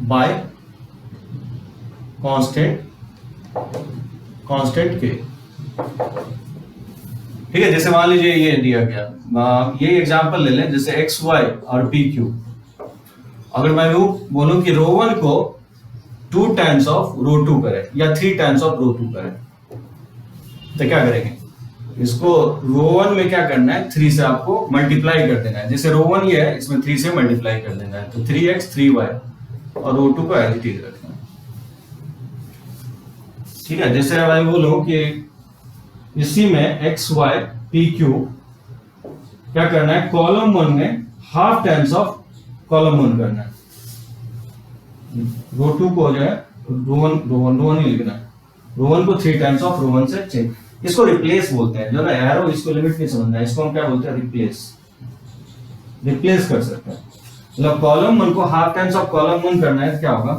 by constant K. ठीक है, जैसे मान लीजिए ये दिया गया, ये एग्जांपल ले लें, जैसे XY और PQ। अगर मैं बोलूं कि रो 1 को 2 टाइम्स ऑफ रो 2 करें या 3 टाइम्स ऑफ रो 2 करें, तो क्या करेंगे, इसको रो 1 में क्या करना है, 3 से आपको मल्टीप्लाई कर देना है। जैसे रो 1 ये है, इसमें 3 से मल्टीप्लाई कर देना है, तो 3x 3y, और रो 2 को एज इट इज रखना है। ठीक है, जैसे मैं बोलूं कि इसी में XY PQ क्या करना है, कॉलम 1 में हाफ टाइम्स ऑफ कॉलम 1 करना है, रो 2 को हो जाए रो 1 ही लिखना है, रो 1 को 3 टाइम्स ऑफ रो 1 से चेंज। इसको रिप्लेस बोलते हैं, जो ना एरो, इसको लिमिट नहीं समझना है, इसको हम क्या बोलते हैं, रिप्लेस कर सकते हैं। मतलब कॉलम 1 को हाफ टाइम्स ऑफ कॉलम 1 करना है तो क्या होगा,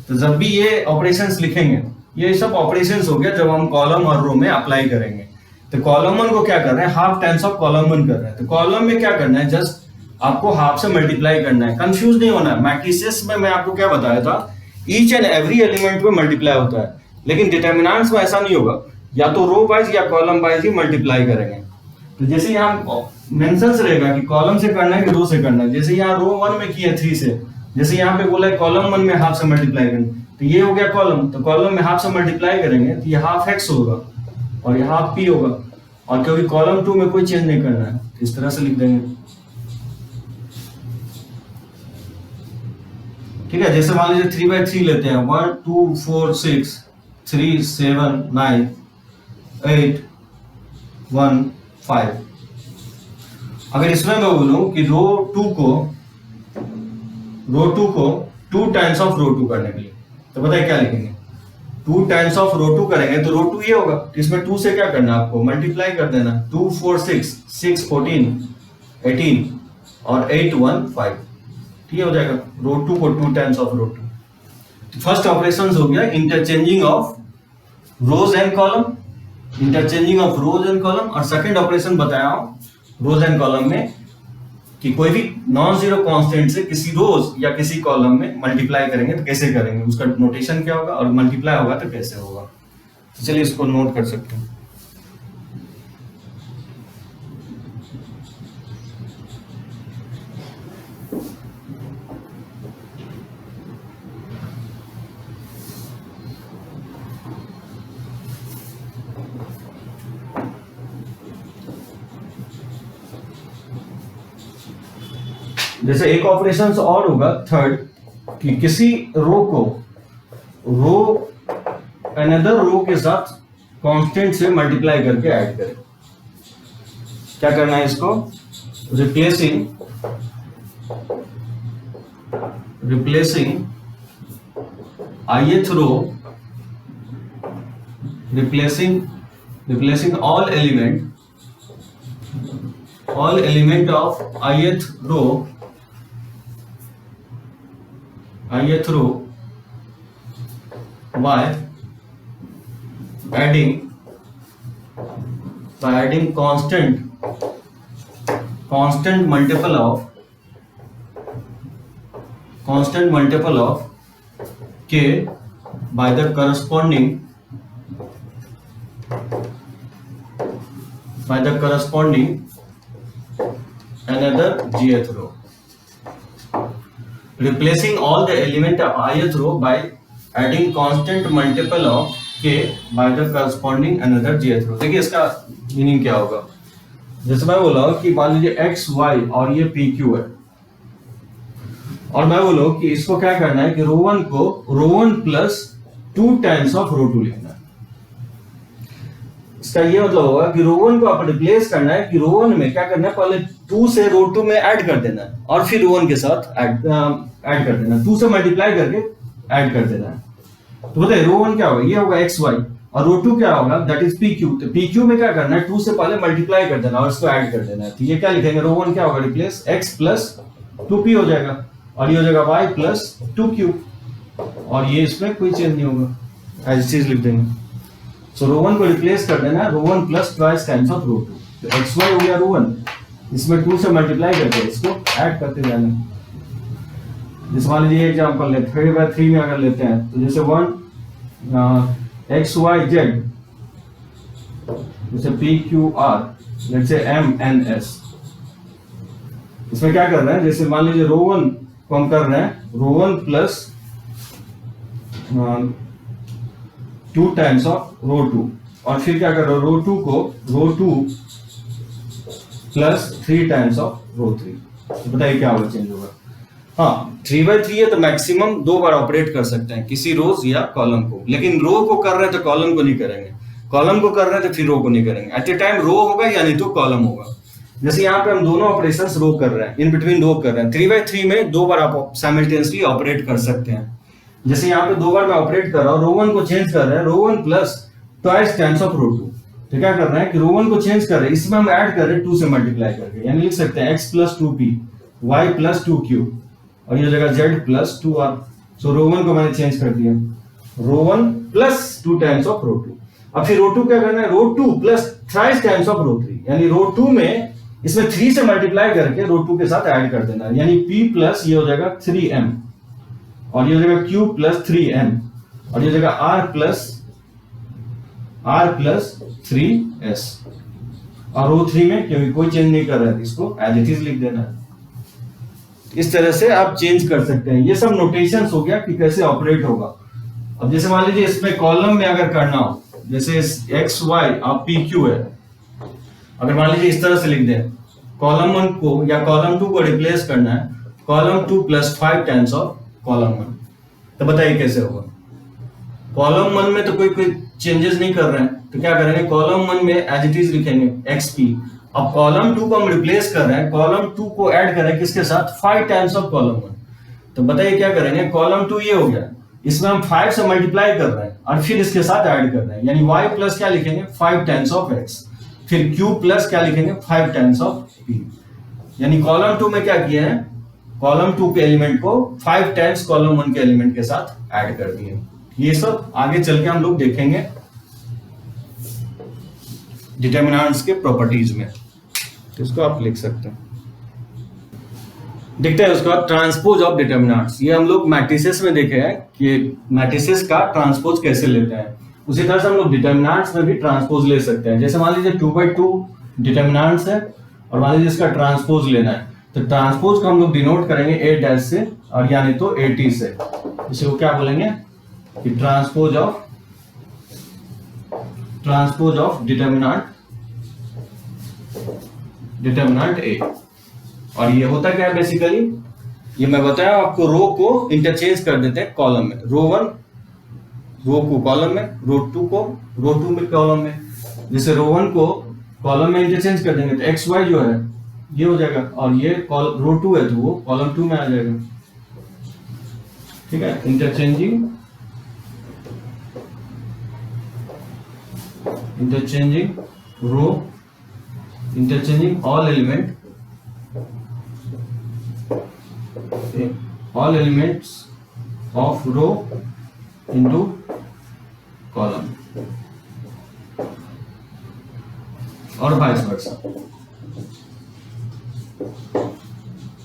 तो जब भी ये ऑपरेशंस लिखेंगे, ये सब ऑपरेशंस हो गया जब हम कॉलम और रो में अप्लाई करेंगे। तो कॉलम 1 को क्या कर रहे हैं, हाफ टाइम्स ऑफ कॉलम 1 कर रहे हैं, तो कॉलम में क्या करना है, जस्ट आपको हाफ से मल्टीप्लाई करना है। कंफ्यूज नहीं होना है, मैट्रिसेस में मैं आपको क्या बताया था, ईच एंड एवरी एलिमेंट पे मल्टीप्लाई होता है, लेकिन डिटर्मिनेंट्स में ऐसा नहीं होगा, या तो रो वाइज या कॉलम वाइज ही मल्टीप्लाई करेंगे। तो जैसे यहाँ मेंशंस रहेगा कि कॉलम से करना है कि रो से करना है, जैसे यहाँ रो 1 में किया 3 से, जैसे यहाँ पे बोला है कॉलम 1 में हाफ से मल्टीप्लाई करना, तो ये हो गया कॉलम, तो कॉलम में हाफ से मल्टीप्लाई करेंगे तो ये हाफ x होगा और ये हाफ p होगा, और क्योंकि कॉलम 2 में कोई चेंज नहीं करना है, तो इस तरह से लिख देंगे। ठीक है, जैसे मान लीजिए 3/3 लेते हैं, 1 2 4 6 3 7 9 8 1 5। अगर इसमें मैं बोलूं कि रो 2 को 2 टाइम्स ऑफ रो 2 करने के लिए, तो बताइए क्या लिखेंगे, 2 टाइम्स ऑफ रो 2 करेंगे तो रो 2 ये होगा, तो इसमें 2 से क्या करना है, आपको मल्टीप्लाई कर देना, 2 4 6 6 14 18 और 8 1 5। ठीक हो जाएगा, रो 2 को 2 times of row 2। First operation हो गया interchanging of rows and column, और सेकंड ऑपरेशन बताया रोज एंड कॉलम में कि कोई भी नॉन जीरो कांस्टेंट से किसी रोज या किसी कॉलम में मल्टीप्लाई करेंगे तो कैसे करेंगे, उसका नोटेशन क्या होगा, और मल्टीप्लाई होगा तो कैसे होगा। तो चलिए इसको नोट कर सकते हैं। जैसे एक ऑपरेशन और होगा थर्ड, कि किसी रो अनदर रो के साथ कांस्टेंट से मल्टीप्लाई करके ऐड करें। क्या करना है, इसको replacing ith row, replacing all element of ith row by adding constant multiple of k by the corresponding by the corresponding another jth row, replacing all the element of ith row by adding constant multiple of k by the corresponding another jth row। देखिए इसका meaning क्या होगा, जैसे मैं बोला कि मान लीजिए x y और ये p q है, और मैं बोलूं कि इसको क्या करना है कि रो वन को रो one plus 2 times of row 2 लिखना है। इसका ये मतलब होगा कि रो वन को आप रिप्लेस करना है कि रो वन में क्या करना है, पहले 2 से रो 2 में ऐड कर देना है और फिर रो वन के साथ ऐड कर देना है, 2 से मल्टीप्लाई करके ऐड कर देना है। तो बताइए रो वन क्या होगा, ये होगा एक्स वाई, और रो 2 क्या होगा, दैट इज पी क्यू। तो पी क्यू में क्या करना है, 2 से पहले मल्टीप्लाई कर देना और इसको ऐड कर देना है। तो ये क्या लिखेंगे, रो वन क्या होगा, रिप्लेस एक्स प्लस 2p हो जाएगा, और ये हो जाएगा y प्लस 2q, और ये इसमें कोई चेंज नहीं होगा, ऐसी चीज लिख देंगे। सो रो वन को रिप्लेस कर देना है row one plus twice times of row 2। तो एक्स वाई हो गया रो वन, इसमें 2 से मल्टीप्लाई करके इसको ऐड करते जाना। जैसे मान लीजिए एग्जांपल ले 3/3 में अगर लेते हैं, तो जैसे 1 एक्स वाई जेड, जैसे p q r, let's say m n s, इसमें क्या कर रहे हैं, जैसे मान लीजिए रो वन को हम कर रहे हैं row one plus 2 times of row 2, और फिर क्या कर रहे हो, रो 2 को रो 2 प्लस 3 टाइम्स ऑफ रो 3। तो बताइए क्या होगा, चेंज होगा। हाँ 3/3 है तो मैक्सिमम 2 बार ऑपरेट कर सकते हैं किसी रोज या कॉलम को, लेकिन रो को कर रहे हैं तो कॉलम को नहीं करेंगे, कॉलम को कर रहे हैं तो फिर रो को नहीं करेंगे। एट ए टाइम रो होगा या नहीं तो कॉलम होगा। जैसे यहाँ पे हम दोनों ऑपरेशंस रो कर रहे हैं, इन बिटवीन रो कर रहे हैं, 3/3 में 2 बार आप साइमल्टेनियसली ऑपरेट कर सकते हैं। जैसे यहाँ पे 2 बार मैं ऑपरेट कर रहा हूँ, रो वन को चेंज कर रहे हैं row one plus twice times of row 2। तो क्या कर रहे हैं कि रो वन को चेंज कर रहे हैं, इसमें हम ऐड कर रहे हैं 2 से मल्टीप्लाई करके, यानी लिख सकते हैं x plus 2p, y plus 2q, और ये जगह z प्लस 2r। सो रो वन को मैंने चेंज कर दिया रो one plus 2 times of row 2। अब फिर रो 2 क्या करना है, रो 2 प्लस थ्राइस टाइम्स ऑफ रो 3, यानी रो 2 में इसमें 3 से मल्टीप्लाई करके रो 2 के साथ ऐड कर देना है, यानी p प्लस ये हो जाएगा 3m, और ये हो जाएगा q प्लस 3n, और ये हो जाएगा r प्लस 3s, और रो 3 में क्योंकि कोई चेंज नहीं कर रहा है इसको एज इट इज लिख देना है। इस तरह से आप चेंज कर सकते हैं। ये सब नोटेशंस हो गया कि कैसे ऑपरेट होगा। अब जैसे मान लीजिए इसमें कॉलम में अगर करना हो, जैसे एक्स वाई आप पी क्यू है, अगर मान लीजिए इस तरह से लिख दें, कॉलम 1 को या कॉलम 2 को रिप्लेस करना है column 2 plus 5 times of column 1। तो बताइए कैसे होगा। कॉलम 1 में तो कोई चेंजेस नहीं कर रहे हैं, तो क्या करेंगे, कॉलम 1 में एज इट इज लिखेंगे एक्सपी। अब कॉलम 2 को हम रिप्लेस कर रहे हैं, कॉलम 2 को ऐड कर रहे हैं किसके साथ, 5 टाइम्स ऑफ कॉलम 1। तो बताइए क्या करेंगे, कॉलम 2 ये हो गया, इसमें हम 5 से मल्टीप्लाई कर रहे हैं और फिर इसके साथ ऐड कर रहे हैं, यानी y प्लस क्या लिखेंगे 5 टाइम्स ऑफ x, फिर q प्लस क्या लिखेंगे 5 टाइम्स ऑफ p। यानी कॉलम 2 में क्या किया है, कॉलम 2 के एलिमेंट को 5 टाइम्स कॉलम 1 के एलिमेंट के साथ ऐड कर दिए। ये सब आगे चल के हम लोग देखेंगे डिटरमिनेंट्स के प्रॉपर्टीज में, तो इसको आप लिख सकते हैं। देखते हैं उसका ट्रांसपोज ऑफ डिटरमिनेंट्स। ये हम लोग मैट्रिसेस में देखे हैं कि मैट्रिसेस का ट्रांसपोज कैसे लेते हैं, उसी तरह से हम लोग डिटरमिनेंट्स में भी ट्रांसपोज ले सकते हैं। जैसे मान लीजिए 2/2 डिटरमिनेंट्स है और मान लीजिए इसका ट्रांसपोज लेना है, तो ट्रांसपोज को हम लोग डिनोट करेंगे a डैश से और यानी तो at से। इसे वो क्या बोलेंगे कि ट्रांसपोज ऑफ डिटरमिनेंट a। और ये होता क्या है बेसिकली, ये मैं बताया आपको, रो को इंटरचेंज कर देते हैं कॉलम में, रो 1 रो को कॉलम में, रो 2 को रो 2 में कॉलम में। जैसे रो 1 को कॉलम में इंटरचेंज कर देंगे तो एक्स वाई जो है ये हो जाएगा, और ये रो 2 है तो वो कॉलम 2 में आ जाएगा। ठीक है, interchanging row, interchanging all elements of row into column और वाइस वर्सा।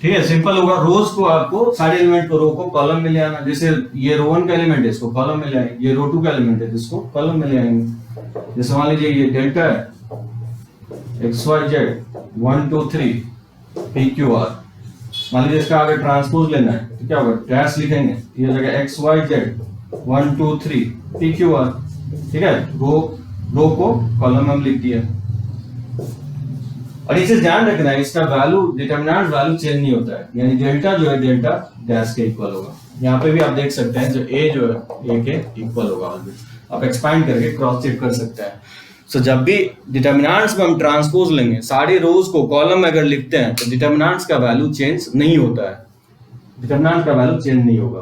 ठीक है, सिंपल होगा। रोज को आपको सारे एलिमेंट को रो को कॉलम में ले आना। जैसे ये रो 1 का एलिमेंट है, इसको कॉलम में ले आएंगे, ये रो 2 का एलिमेंट है, इसको कॉलम में ले आएंगे। जैसे मान लीजिए ये डेल्टा है, x y z 1 2 3 p q r. मान लीजिए इसका आगे ट्रांसपोज लेना है तो क्या होगा, डैश लिखेंगे, ये हो जाएगा x y z 1 2 3 p q r. ठीक है, रो को कॉलम में हम लिख दिया। और इसे ध्यान रखना है, इसका वैल्यू डिटरमिनेंट वैल्यू चेंज नहीं होता है, यानी डेल्टा जो है डेल्टा डैश के इक्वल होगा। यहाँ पे भी आप देख सकते हैं जो ए जो है ए के इक्वल होगा। आप एक्सपांड करके क्रॉस चेक कर सकते हैं। सो जब भी डिटरमिनेंट्स में हम ट्रांसपोज लेंगे, सारी रोज को कॉलम में अगर लिखते हैं तो डिटरमिनेंट्स का वैल्यू चेंज नहीं होता है, डिटरमिनेंट का वैल्यू चेंज नहीं होगा,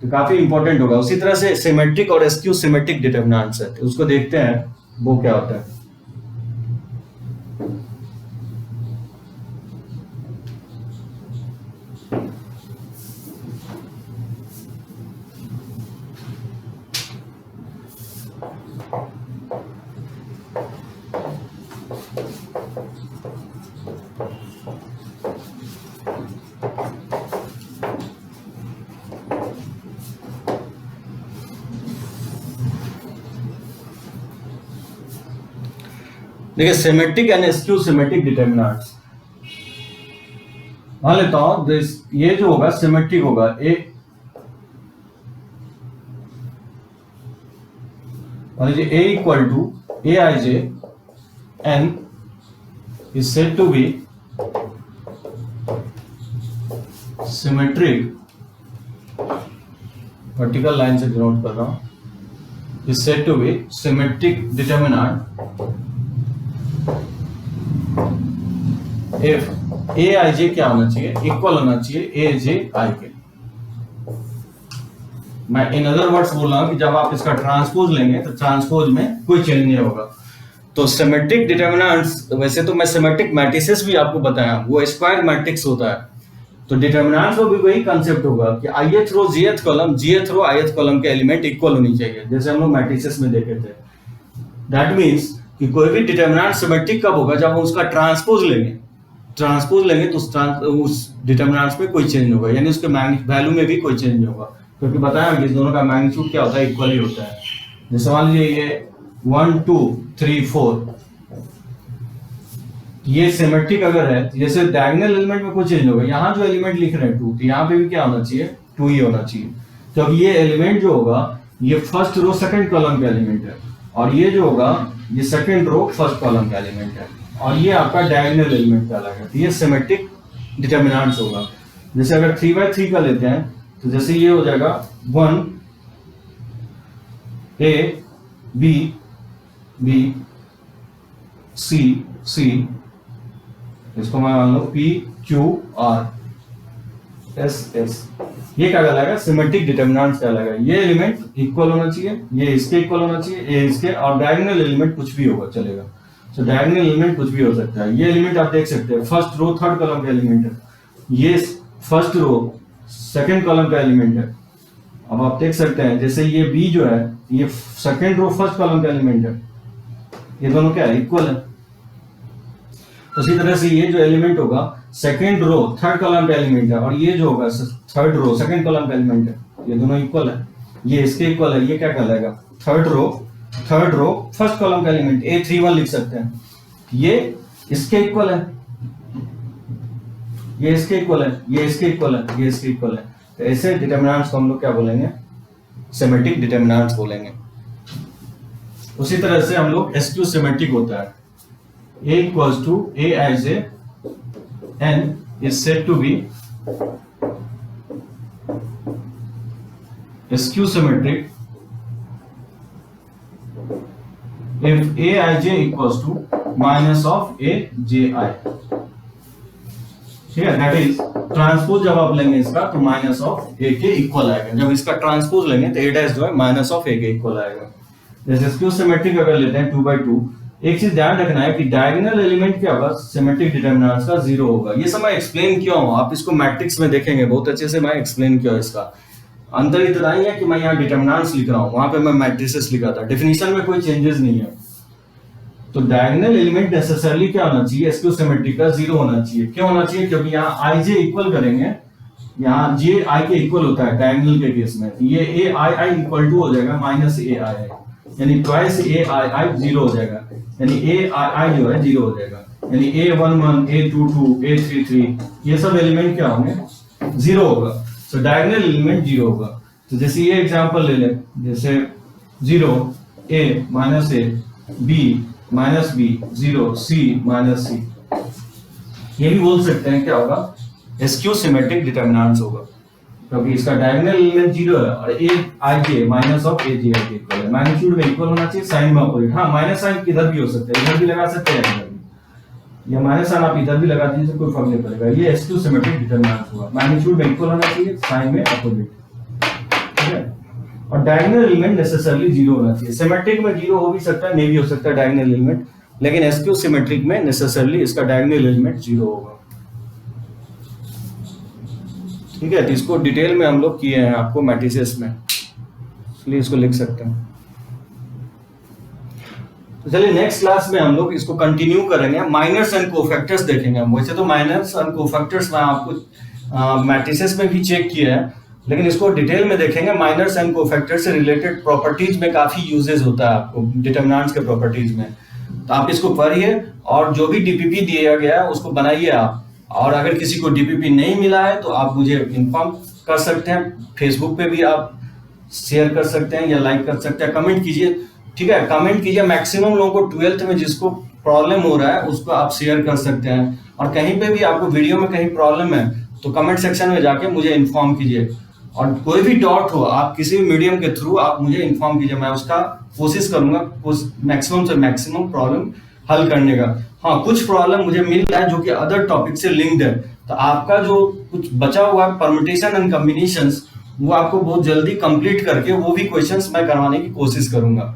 तो काफी इंपॉर्टेंट होगा। उसी तरह से सिमेट्रिक और एस्क्यू सिमेट्रिक डिटरमिनेंट्स है, तो उसको देखते हैं वो क्या होता है। देखिए symmetric and askew symmetric determinants, मान लेता हूं ये जो होगा सिमेट्रिक होगा, मान लीजिए A equal to A I J N is said to be symmetric, vertical line से डिनोट कर रहा हूं, is said to be symmetric determinant if A I J क्या होना चाहिए, इक्वल होना चाहिए ए जे आई के। मैं इन अदर वर्ड्स बोल रहा हूं कि जब आप इसका ट्रांसपोज लेंगे तो ट्रांसपोज में कोई चेंज नहीं होगा। तो सिमेट्रिक डिटरमिनेंट्स, वैसे तो मैं सिमेट्रिक मैट्रिसेस भी आपको बताया, वो स्क्वायर मैट्रिक्स होता है, तो डिटरमिनेंट्स में भी वही कंसेप्ट होगा कि ith रो jth कॉलम, jth रो ith कॉलम के एलिमेंट इक्वल होनी चाहिए, जैसे हम लोग मैट्रिसेस में देखे थे। दैट मींस कि कोई भी डिटरमिनेंट सिमेट्रिक कब होगा, जब हम उसका ट्रांसपोज लेंगे तो उस डिटरमिनेंट्स में कोई चेंज नहीं होगा, यानी उसके वैल्यू में भी कोई चेंज नहीं होगा, क्योंकि बताया कि दोनों का मैग्नीट्यूड क्या होता है, इक्वल ही होता है। जैसे मान लीजिए ये 1 2 3 4 ये सिमेट्रिक अगर है, जैसे डायगोनल एलिमेंट में कोई चेंज नहीं होगा, यहाँ जो एलिमेंट लिख रहे हैं 2, तो यहाँ पे भी क्या होना चाहिए, 2 ही होना चाहिए, क्योंकि ये एलिमेंट जो होगा ये फर्स्ट रो सेकंड कॉलम का एलिमेंट है, और ये जो होगा ये सेकंड रो फर्स्ट कॉलम का एलिमेंट है, और ये आपका डायगोनल एलिमेंट कहलाएगा। तो ये सिमेट्रिक डिटरमिनेंट्स होगा। जैसे अगर 3/3 का लेते हैं तो जैसे ये हो जाएगा 1 A B B C C, इसको मैं मान लो P Q R S S, ये क्या कहलाएगा, सिमेट्रिक डिटरमिनेंट्स कहलाएगा। ये एलिमेंट इक्वल होना चाहिए, ये इसके इक्वल होना चाहिए, ये इसके, और डायगोनल एलिमेंट कुछ भी होगा चलेगा। तो डायगोनल एलिमेंट कुछ भी हो सकता है। ये एलिमेंट आप देख सकते हैं फर्स्ट रो थर्ड कॉलम का एलिमेंट है, ये फर्स्ट रो सेकंड कॉलम का एलिमेंट है। अब आप देख सकते हैं जैसे ये बी जो है ये सेकंड रो फर्स्ट कॉलम का एलिमेंट है, ये दोनों क्या है, इक्वल है। उसी तरह से ये जो एलिमेंट होगा सेकंड रो थर्ड कॉलम का एलिमेंट है, और ये जो होगा थर्ड रो सेकंड कॉलम का एलिमेंट है, ये दोनों इक्वल है, ये इसके इक्वल है। ये क्या कहलाएगा, थर्ड रो फर्स्ट कॉलम का एलिमेंट, A31 लिख सकते हैं, ये इसके इक्वल है, ये इसके इक्वल है, ये इसके इक्वल है, ये इसके इक्वल है। तो ऐसे डिटरमिनेंट्स को हम लोग क्या बोलेंगे, सिमेट्रिक डिटरमिनेंट्स बोलेंगे। उसी तरह से हम लोग एस्क्यू सिमेट्रिक होता है, A equals to A as a n is said to be skew symmetric if Aij equals to minus of Aj। ठीक है, दैट इज ट्रांसपोज जब आप लेंगे इसका तो माइनस ऑफ ए के इक्वल आएगा, जब इसका ट्रांसपोज लेंगे तो ए डैश जो है माइनस ऑफ ए के इक्वल आएगा। जैसे स्क्यू सिमेट्रिक अगर लेते हैं 2/2, एक चीज ध्यान रखना है कि डायगोनल एलिमेंट क्या होगा, सिमेट्रिक डिटरमिनेंट्स का 0 होगा। ये सब मैं एक्सप्लेन किया हूं, आप इसको मैट्रिक्स में देखेंगे बहुत अच्छे से मैं एक्सप्लेन किया। इसका अंतर इतना ही है कि मैं यहाँ डिटरमिनेंट्स लिख रहा हूँ, वहां पे मैं मैट्रिसेस लिखा था, डेफिनेशन में कोई चेंजेस नहीं है। तो डायगोनल एलिमेंट नेसेसरली क्या होना चाहिए, एस्क्यू सिमेट्रिक का 0 होना चाहिए। क्यों होना चाहिए, क्योंकि यहाँ i j इक्वल करेंगे, यहाँ j i के इक्वल होता है डायगोनल के केस में, ये a i i equal to हो जाएगा माइनस a i i, यानी ट्वाइस a i i 0 हो जाएगा, यानी a i i जो है 0 हो जाएगा। यानी A11, A22, A33 ये सब एलिमेंट क्या होंगे, जीरो होगा। तो डायगोनल एलिमेंट जीरो होगा। तो जैसे ये एग्जांपल ले ले, जैसे 0 A minus A, B minus B, 0 C minus C, ये भी बोल सकते हैं क्या होगा, एसक्यू सिमेट्रिक डिटरमिनेंट्स होगा, क्योंकि इसका डायगोनल एलिमेंट जीरो है और A I J minus of A J I equal है, मैग्नीट्यूड में इक्वल होना चाहिए, साइन में अपोजिट। हाँ, माइनस साइन किधर भी हो सकता है, इधर भी लगा सकते हैं, इधर भी, या माइनस साइन आप इधर भी लगा दीजिए तो कोई फर्क नहीं पड़ेगा। ये एसक्यू सिमेट्रिक डिटरमिनेंट हुआ, मैग्नीट्यूड में इक्वल होना चाहिए, साइन में अपोजिट, ठीक है। और डायगोनल एलिमेंट नेसेसरली जीरो होना चाहिए। सिमेट्रिक में जीरो हो भी सकता है, नहीं भी हो सकता है डायगोनल एलिमेंट, लेकिन एसक्यू सिमेट्रिक में नेसेसरली इसका डायगोनल एलिमेंट जीरो होगा, ठीक है। तो इसको डिटेल में हम लोग किए हैं आपको मैट्रिसेस में, इसलिए इसको लिख सकते हैं। तो चलिए नेक्स्ट क्लास में हम लोग इसको कंटिन्यू करेंगे, माइनर्स एंड कोफैक्टर्स देखेंगे हम। वैसे तो माइनर्स एंड कोफैक्टर्स मैं आपको मैट्रिसेस में भी चेक किया है, लेकिन इसको डिटेल में देखेंगे। माइनर्स एंड कोफैक्टर्स से रिलेटेड प्रॉपर्टीज में काफी यूजेस होता है आपको डिटरमिनेंट्स के प्रॉपर्टीज में, तो आप इसको पढ़िए और जो भी डीपीपी दिया गया है उसको बनाइए आप। और अगर किसी को डीपीपी नहीं मिला है तो आप मुझे इन्फॉर्म कर सकते हैं, फेसबुक पे भी आप शेयर कर सकते हैं या लाइक कर सकते हैं, कमेंट कीजिए, ठीक है। कमेंट कीजिए, मैक्सिमम लोगों को 12th में जिसको प्रॉब्लम हो रहा है उसको आप शेयर कर सकते हैं। और कहीं पे भी आपको वीडियो में कहीं प्रॉब्लम है तो कमेंट सेक्शन में जाके मुझे इन्फॉर्म कीजिए। और कोई भी डाउट हो आप किसी भी मीडियम के थ्रू आप मुझे इन्फॉर्म कीजिए, मैं उसका कोशिश करूंगा मैक्सिमम से मैक्सिमम प्रॉब्लम हल करने का। हाँ, कुछ प्रॉब्लम मुझे मिल रहा है जो कि अदर टॉपिक से लिंक्ड है, तो आपका जो कुछ बचा हुआ परम्यूटेशन एंड कॉम्बिनेशंस वो आपको बहुत जल्दी कंप्लीट करके वो भी क्वेश्चंस मैं करवाने की कोशिश करूंगा।